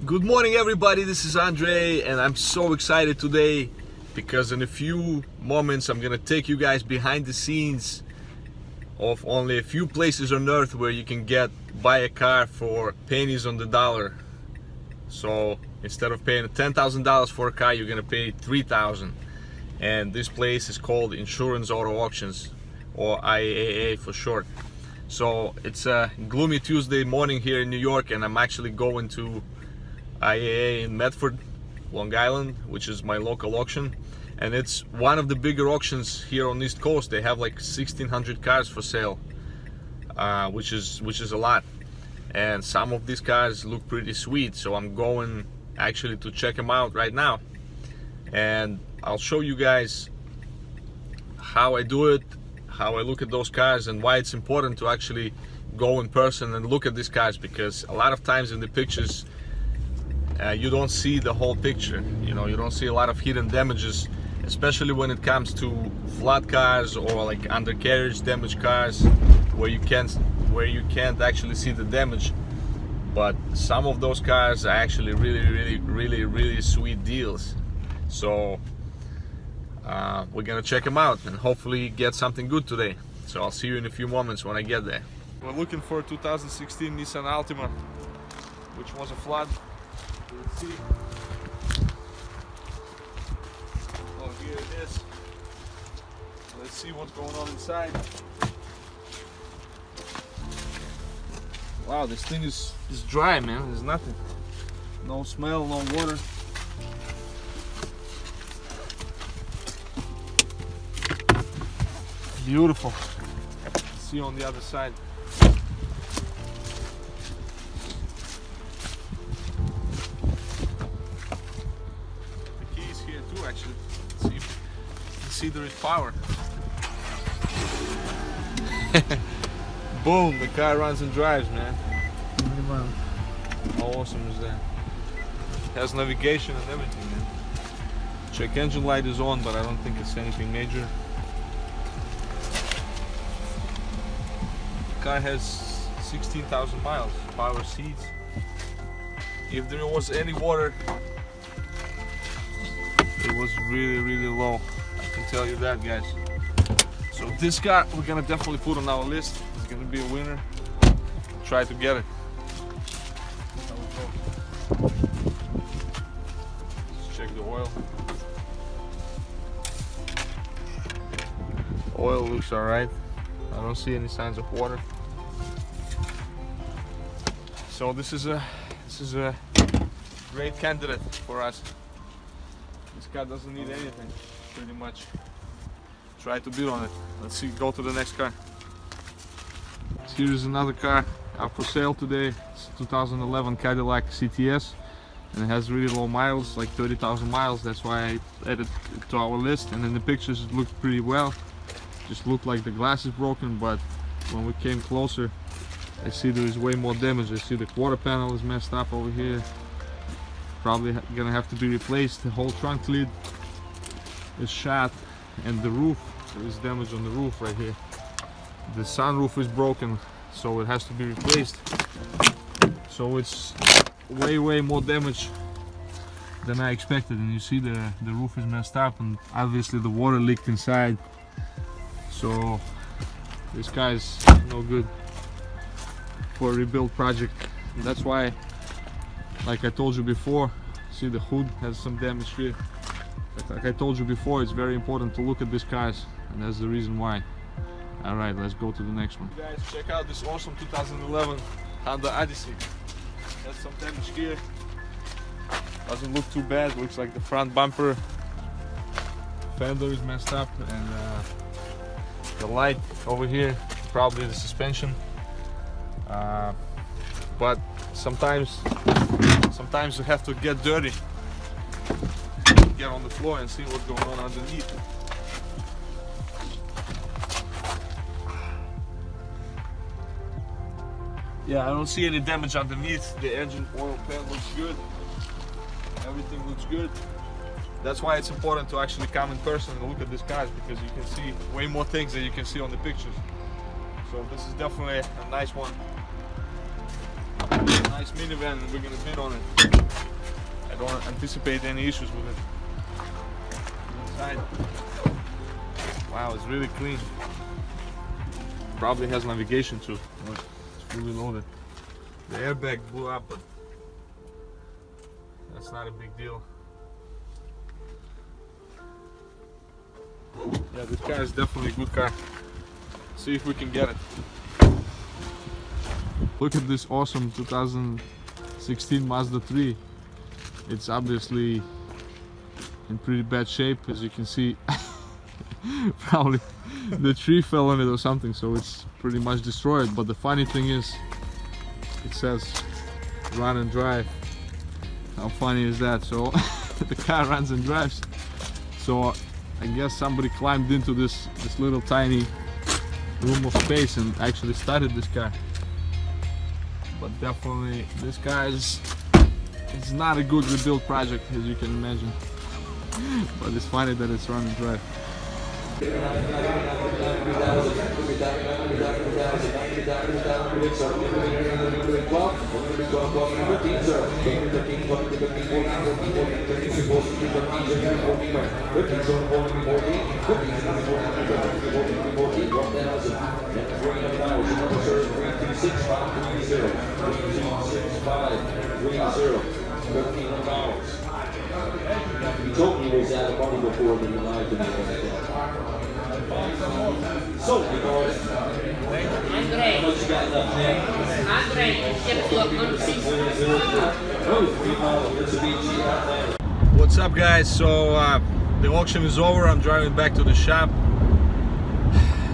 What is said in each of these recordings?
Good morning everybody, this is Andre and I'm so excited today because in a few moments I'm gonna take you guys behind the scenes of only a few places on earth where you can buy a car for pennies on the dollar. So instead of paying $10,000 for a car, you're gonna pay $3,000. And this place is called Insurance Auto Auctions, or IAA for short. So it's a gloomy Tuesday morning here in New York and I'm actually going to IAA in Medford, Long Island, which is my local auction, and it's one of the bigger auctions here on the East Coast. They have like 1,600 cars for sale, which is a lot, and some of these cars look pretty sweet. So I'm going actually to check them out right now, and I'll show you guys how I do it, how I look at those cars, and why it's important to actually go in person and look at these cars, because a lot of times in the pictures you don't see the whole picture. You don't see a lot of hidden damages, especially when it comes to flat cars or like undercarriage damaged cars where you can't actually see the damage. But some of those cars are actually really sweet deals. So we're gonna check them out and hopefully get something good today. So I'll see you in a few moments when I get there. We're looking for a 2016 Nissan Altima, which was a flood. Let's see. Oh, here it is. Let's see what's going on inside. Wow, this thing is dry, man. There's nothing. No smell, no water. Beautiful. Let's see on the other side. Actually, let's see if you can see there is power. Boom, the car runs and drives, man. How awesome is that? It has navigation and everything, man. Check engine light is on, but I don't think it's anything major. The car has 16,000 miles, power seats. If there was any water, it was really low, I can tell you that, guys. So this car we're gonna definitely put on our list. It's gonna be a winner. Try to get it. Let's check the oil. Oil looks alright. I don't see any signs of water. So this is a great candidate for us. This car doesn't need anything, pretty much. Try to bid on it. Let's see, go to the next car. Here is another car up for sale today. It's a 2011 Cadillac CTS, and it has really low miles, like 30,000 miles. That's why I added it to our list. And in the pictures it looked pretty well. Just looked like the glass is broken, but when we came closer, I see there is way more damage. I see the quarter panel is messed up over here. Probably gonna have to be replaced. The whole trunk lid is shot, and the roof, there is damage on the roof right here. The sunroof is broken, so it has to be replaced. So it's way more damage than I expected. And you see the roof is messed up, and obviously the water leaked inside. So this guy is no good for a rebuild project. And that's why, like I told you before, see the hood has some damage here. Like I told you before, it's very important to look at these cars, and that's the reason why. Alright, let's go to the next one. Guys, check out this awesome 2011 Honda Odyssey. Has some damage here. Doesn't look too bad. Looks like the front bumper fender is messed up, and the light over here, probably the suspension. But sometimes you have to get dirty, get on the floor and see what's going on underneath. Yeah, I don't see any damage underneath. The engine oil pan looks good. Everything looks good. That's why it's important to actually come in person and look at these cars, because you can see way more things than you can see on the pictures. So this is definitely a nice one. Nice minivan, and we're gonna bid on it. I don't anticipate any issues with it. Inside, wow, it's really clean. Probably has navigation too. Look, it's fully loaded. The airbag blew up, but that's not a big deal. Yeah, this car is definitely a good car. See if we can get it. Look at this awesome 2016 Mazda 3. It's obviously in pretty bad shape, as you can see. Probably the tree fell on it or something, so it's pretty much destroyed. But the funny thing is, it says run and drive. How funny is that? So the car runs and drives. So I guess somebody climbed into this little tiny room of space and actually started this car. But definitely this car is, it's not a good rebuild project, as you can imagine. But it's funny that it's run and drive. He told me he was out of money before, but he lied to me. So, because Andrei, how much you got left there? Andrei, get to a What's up, guys? So the auction is over. I'm driving back to the shop.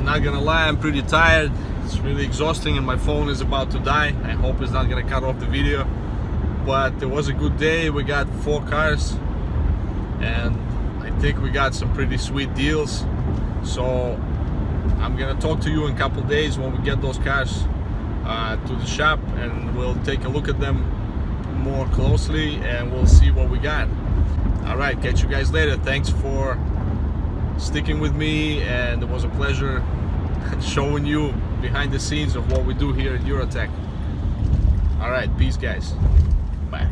Not gonna lie, I'm pretty tired. It's really exhausting and my phone is about to die. I hope it's not gonna cut off the video. But it was a good day. We got 4 cars and I think we got some pretty sweet deals. So I'm gonna talk to you in a couple days when we get those cars to the shop, and we'll take a look at them more closely and we'll see what we got. All right, catch you guys later. Thanks for sticking with me, and it was a pleasure showing you behind the scenes of what we do here at Eurotech. All right, peace, guys. Bye.